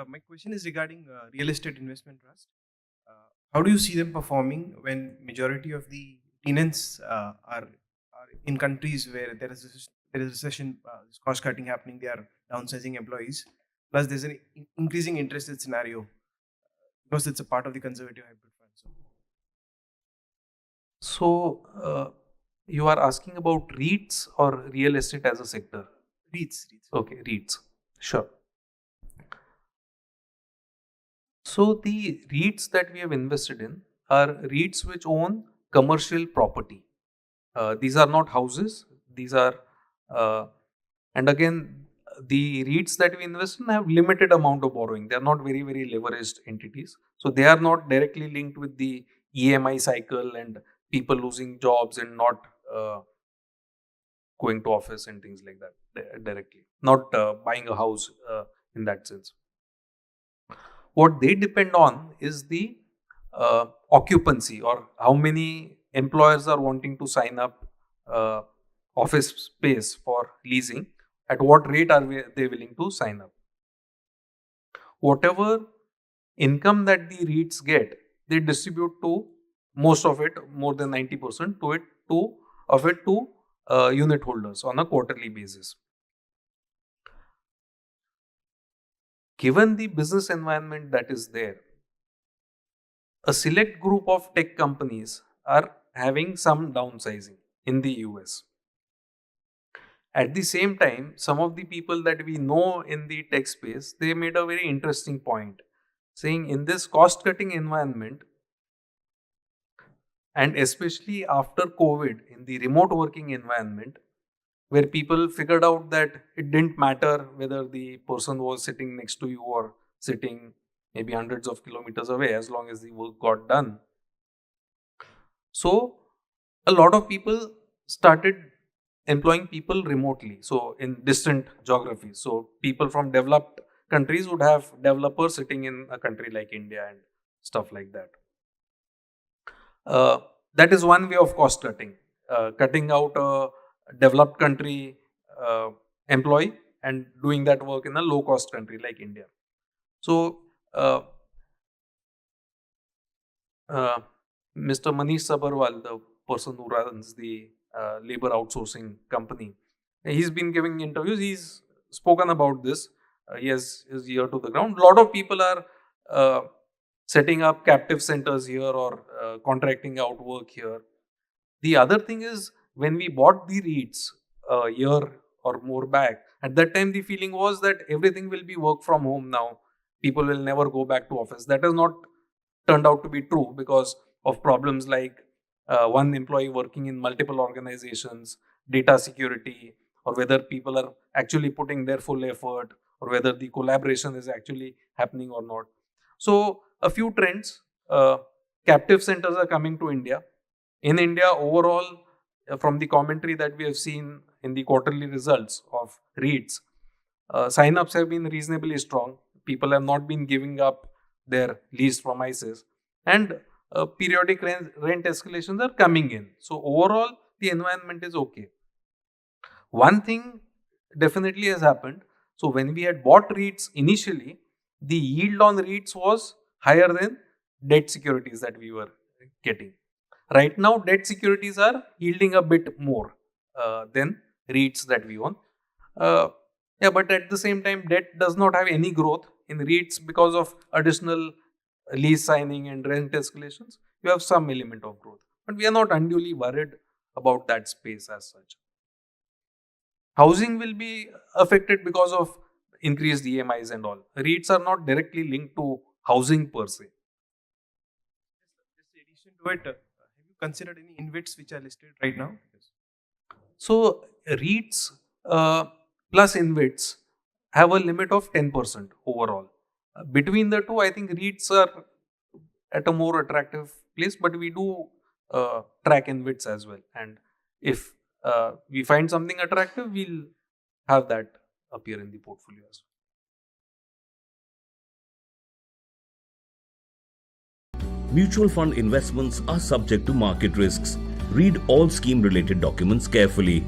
my question is regarding real estate investment trust. How do you see them performing when majority of the tenants are in countries where there is recession, cost cutting happening, they are downsizing employees. Plus, there's an increasing interest rate scenario because it's a part of the conservative hybrid fund. So, you are asking about REITs or real estate as a sector? REITs. Okay, REITs. Sure. So, the REITs that we have invested in are REITs which own commercial property. These are not houses. These are, and again, the REITs that we invest in have limited amount of borrowing. They are not very, very leveraged entities. So, they are not directly linked with the EMI cycle and people losing jobs and not going to office and things like that directly. Not buying a house in that sense. What they depend on is the occupancy, or how many employers are wanting to sign up office space for leasing, at what rate are they willing to sign up. Whatever income that the REITs get, they distribute to most of it, more than 90% of it to unit holders on a quarterly basis. Given the business environment that is there, a select group of tech companies are having some downsizing in the US. At the same time, some of the people that we know in the tech space, they made a very interesting point, saying in this cost-cutting environment, and especially after COVID, in the remote working environment, where people figured out that it didn't matter whether the person was sitting next to you or sitting maybe hundreds of kilometers away, as long as the work got done. So, a lot of people started employing people remotely, so in distant geographies. So, people from developed countries would have developers sitting in a country like India and stuff like that. That is one way of cost cutting, cutting out a developed country employee and doing that work in a low cost country like India. So, Mr. Manish Sabharwal, the person who runs the labor outsourcing company, he's been giving interviews. He's spoken about this. He has his ear to the ground. A lot of people are setting up captive centers here or contracting out work here. The other thing is, when we bought the REITs a year or more back, at that time the feeling was that everything will be work from home now. People will never go back to office. That has not turned out to be true because of problems like one employee working in multiple organizations, data security, or whether people are actually putting their full effort, or whether the collaboration is actually happening or not. So, a few trends. Captive centers are coming to India. In India, overall, from the commentary that we have seen in the quarterly results of REITs, sign-ups have been reasonably strong. People have not been giving up their leased premises, and periodic rent escalations are coming in. So, overall, the environment is okay. One thing definitely has happened. So, when we had bought REITs initially, the yield on REITs was higher than debt securities that we were getting. Right now, debt securities are yielding a bit more than REITs that we own. But at the same time, debt does not have any growth in REITs because of additional lease signing and rent escalations. You have some element of growth, but we are not unduly worried about that space as such. Housing will be affected because of increased EMIs and all. REITs are not directly linked to housing per se. Just in addition to it, have you considered any InvITs which are listed right now? So, REITs plus InvITs have a limit of 10% overall. Between the two, I think REITs are at a more attractive place, but we do track InvITs as well. And if we find something attractive, we'll have that appear in the portfolio as well. Mutual fund investments are subject to market risks. Read all scheme related documents carefully.